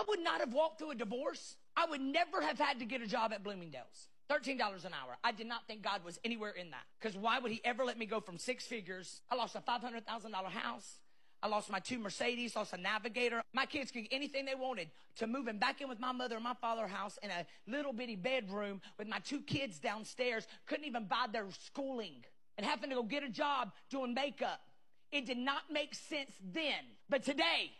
I would not have walked through a divorce, I would never have had to get a job at Bloomingdale's. $13 an hour. I did not think God was anywhere in that. Because why would he ever let me go from 6 figures? I lost a $500,000 house. I lost my 2 Mercedes, lost a Navigator. My kids could get anything they wanted, to moving back in with my mother and my father's house in a little bitty bedroom with my 2 kids downstairs. Couldn't even buy their schooling. And having to go get a job doing makeup. It did not make sense then. But today,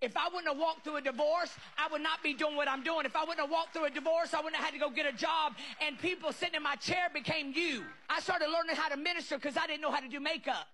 if I wouldn't have walked through a divorce, I would not be doing what I'm doing. If I wouldn't have walked through a divorce, I wouldn't have had to go get a job, and people sitting in my chair became you. I started learning how to minister because I didn't know how to do makeup.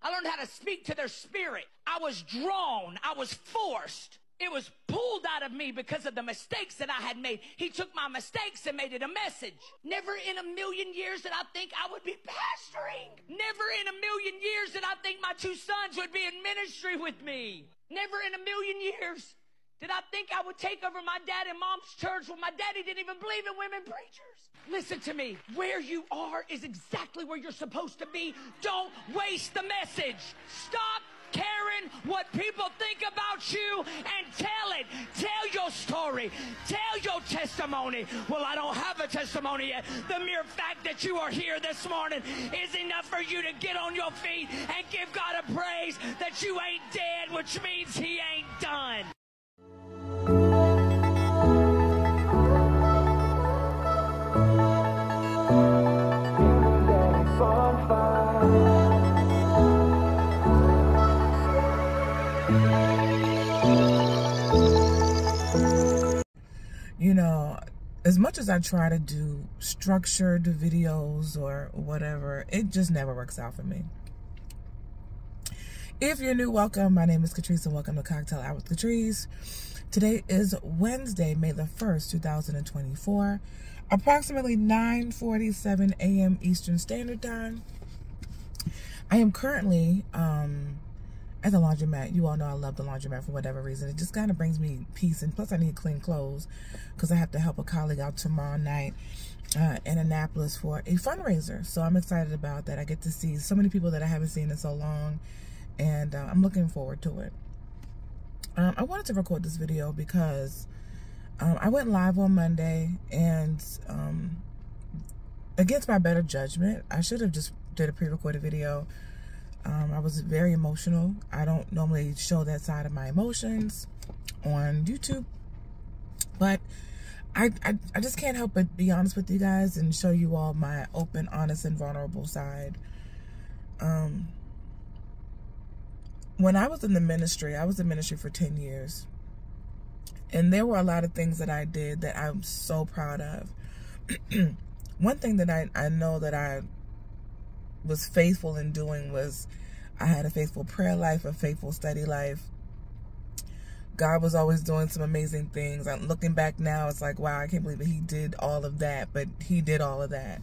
I learned how to speak to their spirit. I was drawn. I was forced. It was pulled out of me because of the mistakes that I had made. He took my mistakes and made it a message. Never in a million years did I think I would be pastoring. Never in a million years did I think my 2 sons would be in ministry with me. Never in a million years did I think I would take over my dad and mom's church when my daddy didn't even believe in women preachers. Listen to me. Where you are is exactly where you're supposed to be. Don't waste the message. Stop caring what people think about you and tell it. Tell your story. Tell your testimony. Well, I don't have a testimony yet. The mere fact that you are here this morning is enough for you to get on your feet and give God a praise that you ain't dead, which means he ain't done. You know, as much as I try to do structured videos or whatever, it just never works out for me. If you're new, welcome. My name is Catrice and welcome to Cocktail Hour with Catrice. Today is Wednesday, May the 1st, 2024. Approximately 9:47 a.m. Eastern Standard Time. I am currently at the laundromat. You all know I love the laundromat for whatever reason. It just kind of brings me peace, and plus I need clean clothes because I have to help a colleague out tomorrow night in Annapolis for a fundraiser. So I'm excited about that. I get to see so many people that I haven't seen in so long, and I'm looking forward to it. I wanted to record this video because I went live on Monday, and against my better judgment, I should have just did a pre-recorded video. I was very emotional. I don't normally show that side of my emotions on YouTube, but I just can't help but be honest with you guys and show you all my open, honest, and vulnerable side. When I was in the ministry, I was in ministry for 10 years. And there were a lot of things that I did that I'm so proud of. One thing that I know that I was faithful in doing was I had a faithful prayer life, a faithful study life. God was always doing some amazing things. I'm looking back now, it's like, wow, I can't believe that he did all of that, but he did all of that.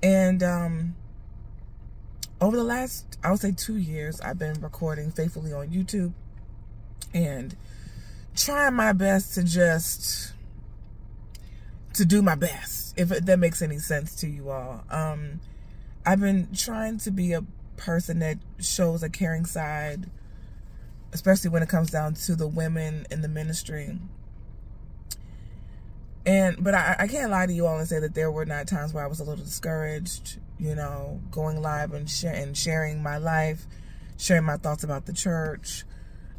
And over the last, I would say 2 years, I've been recording faithfully on YouTube and trying my best to do my best, if that makes any sense to you all. I've been trying to be a person that shows a caring side, especially when it comes down to the women in the ministry. But I can't lie to you all and say that there were not times where I was a little discouraged, you know, going live and sharing my life, sharing my thoughts about the church.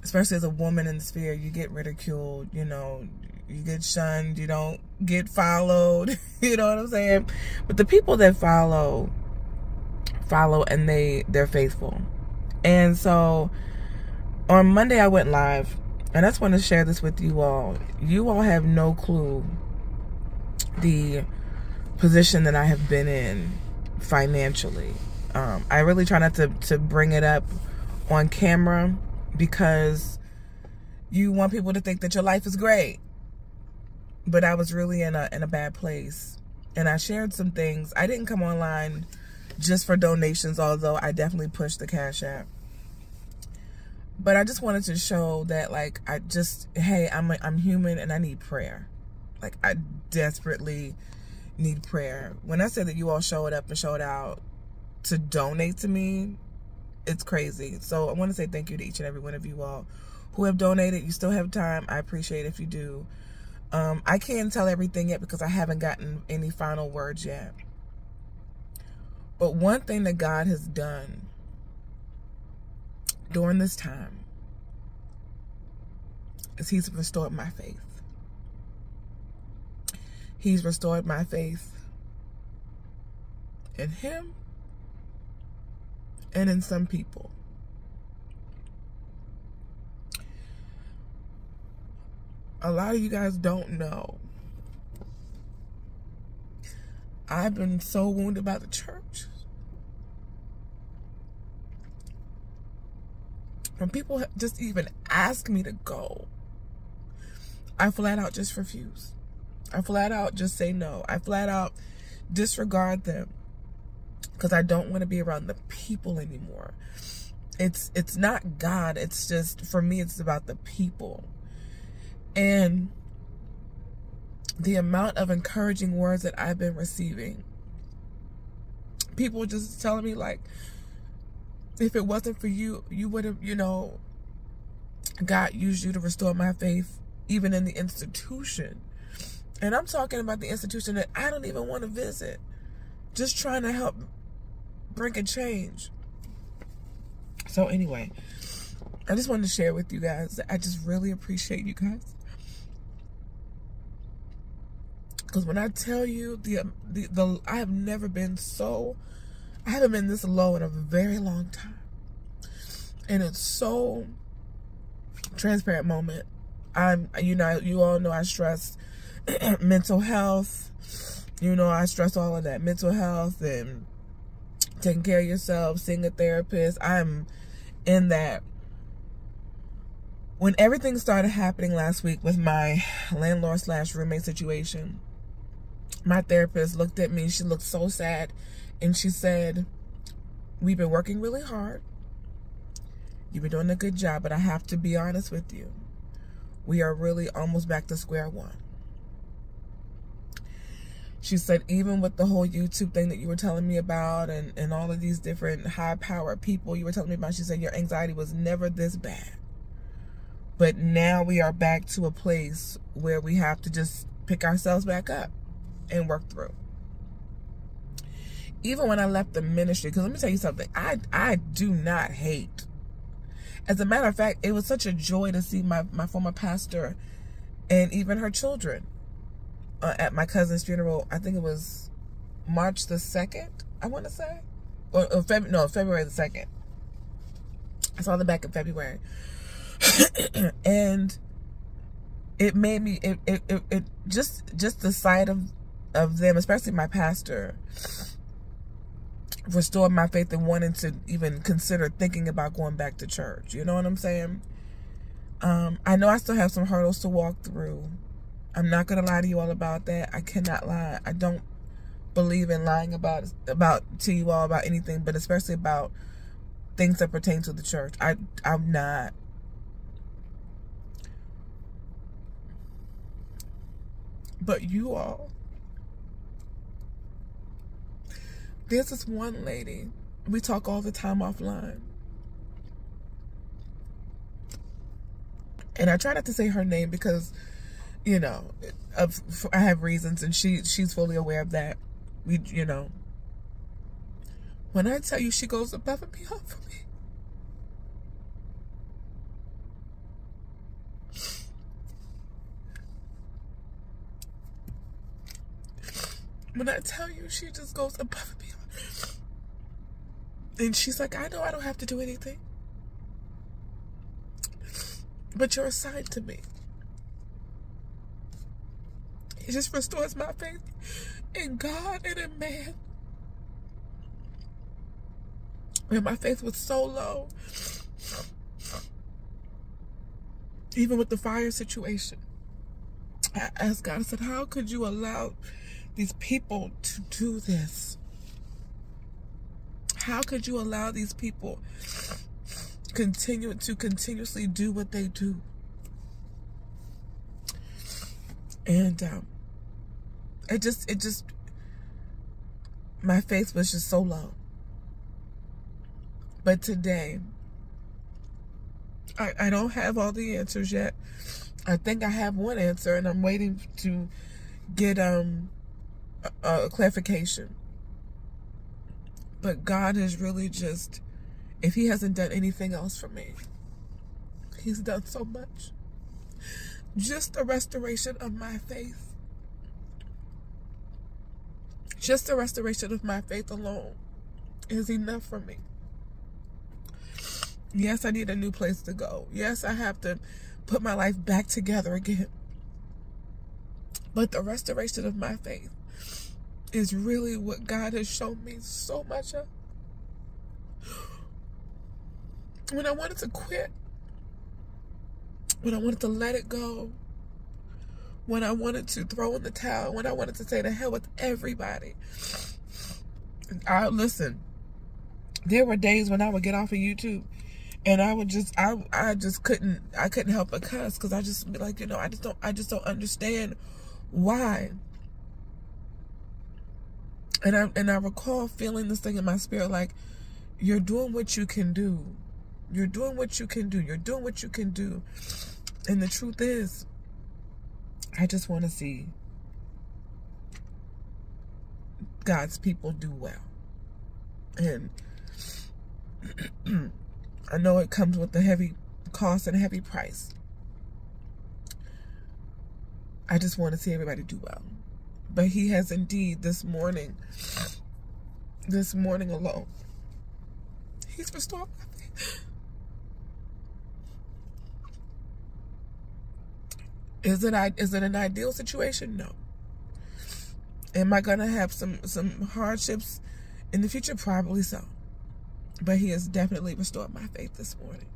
Especially as a woman in the sphere, you get ridiculed, you know, you get shunned, you don't get followed, you know what I'm saying? But the people that follow and they're faithful. And so on Monday I went live, and I just want to share this with you all. You all have no clue the position that I have been in financially. I really try not to bring it up on camera because you want people to think that your life is great. But I was really in a bad place. And I shared some things. I didn't come online just for donations, although I definitely pushed the Cashapp. But I just wanted to show that, like, hey, I'm human and I need prayer. Like, I desperately need prayer. When I said that you all showed up and showed out to donate to me, it's crazy. So I want to say thank you to each and every one of you all who have donated, you still have time. I appreciate if you do. I can't tell everything yet because I haven't gotten any final words yet. But one thing that God has done during this time is He's restored my faith. He's restored my faith in Him and in some people. A lot of you guys don't know. I've been so wounded by the church. When people just even ask me to go, I flat out just refuse. I flat out just say no. I flat out disregard them because I don't want to be around the people anymore. It's not God. It's just, for me, it's about the people. And the amount of encouraging words that I've been receiving. People just telling me, like, if it wasn't for you, you would have, you know, God used you to restore my faith, even in the institution. And I'm talking about the institution that I don't even want to visit. Just trying to help bring a change. So anyway, I just wanted to share with you guys. I just really appreciate you guys. Because when I tell you, I have never been so, I haven't been this low in a very long time. And it's so transparent moment. You know, you all know I stress mental health. You know, I stress all of that. Mental health and taking care of yourself, seeing a therapist. I'm in that. When everything started happening last week with my landlord/roommate situation, my therapist looked at me. She looked so sad. And she said, we've been working really hard. You've been doing a good job. But I have to be honest with you. We are really almost back to square one. She said, even with the whole YouTube thing that you were telling me about and all of these different high-powered people you were telling me about, she said, your anxiety was never this bad. But now we are back to a place where we have to just pick ourselves back up and work through. Even when I left the ministry, because let me tell you something, I do not hate. As a matter of fact, it was such a joy to see my former pastor and even her children at my cousin's funeral. I think it was March the 2nd, I want to say. Or February the 2nd. I saw them back in February. And it made me, it just the sight of them, especially my pastor, restored my faith in wanting to even consider thinking about going back to church. You know what I'm saying? I know I still have some hurdles to walk through. I'm not going to lie to you all about that. I cannot lie. I don't believe in lying about to you all about anything, but especially about things that pertain to the church. I'm not. But you all, there's this one lady, we talk all the time offline. And I try not to say her name because, you know, I have reasons, and she's fully aware of that. You know, when I tell you she goes above and beyond for me. When I tell you she just goes above and beyond. And she's like, I know I don't have to do anything. But you're assigned to me. It just restores my faith in God and in man. When my faith was so low, even with the fire situation, I asked God, I said, how could you allow these people to do this? How could you allow these people continuously do what they do? And it just my faith was just so low. But today I don't have all the answers yet. I think I have one answer, and I'm waiting to get a clarification. But God is really just, if he hasn't done anything else for me, he's done so much. Just the restoration of my faith. Just the restoration of my faith alone is enough for me. Yes, I need a new place to go. Yes, I have to put my life back together again. But the restoration of my faith is really what God has shown me so much of. When I wanted to quit, when I wanted to let it go, when I wanted to throw in the towel, when I wanted to say to hell with everybody. Listen, there were days when I would get off of YouTube and I would just, I couldn't help but cuss, because I just be like, you know, I just don't understand why. And I recall feeling this thing in my spirit, like, you're doing what you can do. You're doing what you can do. You're doing what you can do. And the truth is, I just want to see God's people do well. And I know it comes with a heavy cost and a heavy price. I just want to see everybody do well. But he has indeed this morning alone, he's restored my faith. Is it an ideal situation? No. Am I going to have some hardships in the future? Probably so. But he has definitely restored my faith this morning.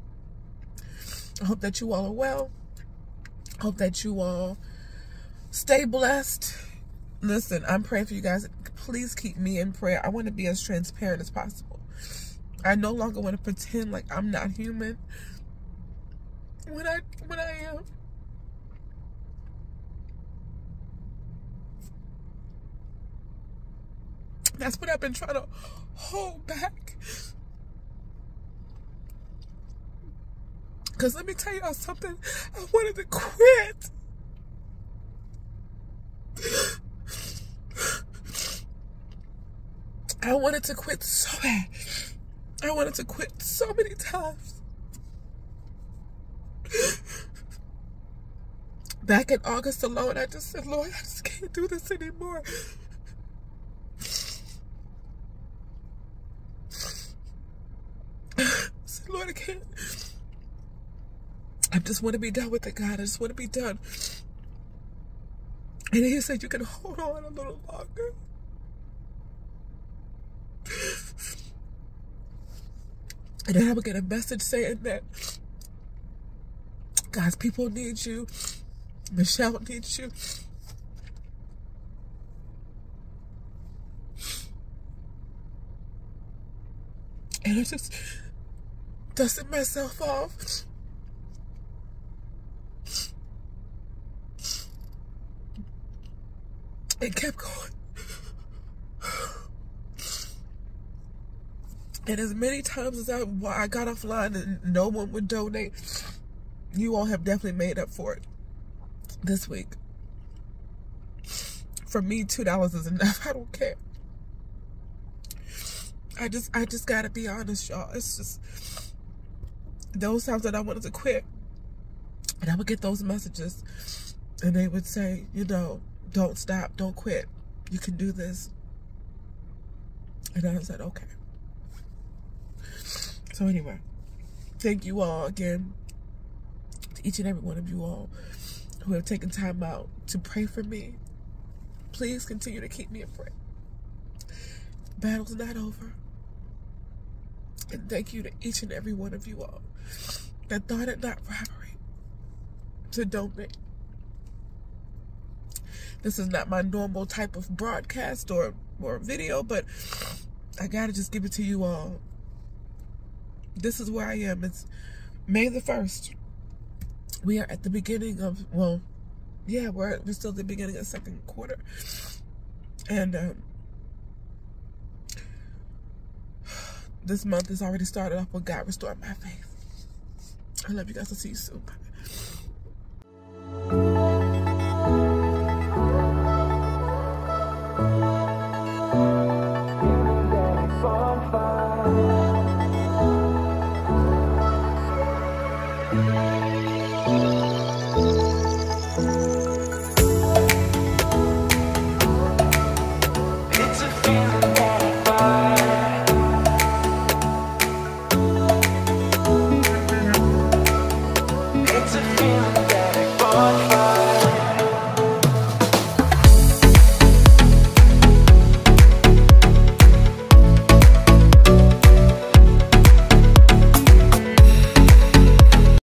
I hope that you all are well. I hope that you all stay blessed. Listen, I'm praying for you guys. Please keep me in prayer. I want to be as transparent as possible. I no longer want to pretend like I'm not human when I am. That's what I've been trying to hold back. Because let me tell y'all something. I wanted to quit. I wanted to quit so bad. I wanted to quit so many times. Back in August alone, I just said, Lord, I just can't do this anymore. I said, Lord, I can't. I just want to be done with it, God. I just want to be done. And he said, you can hold on a little longer. And then I would get a message saying that God's people need you. Michelle needs you. And I just dusted myself off. And kept going. And as many times as I got offline and no one would donate, you all have definitely made up for it this week. For me, $2 is enough. I don't care. I just gotta be honest, y'all. It's just those times that I wanted to quit, and I would get those messages, and they would say, you know, don't stop, don't quit. You can do this. And I said, okay. So anyway, thank you all again, to each and every one of you all who have taken time out to pray for me. Please continue to keep me in prayer. The battle's not over. And thank you to each and every one of you all that thought it not robbery to donate. This is not my normal type of broadcast or video, but I gotta just give it to you all. This is where I am. It's May the 1st. We are at the beginning of, well, yeah, we're still at the beginning of the second quarter. And this month has already started off with God restored my faith. I love you guys. I'll see you soon. Bye.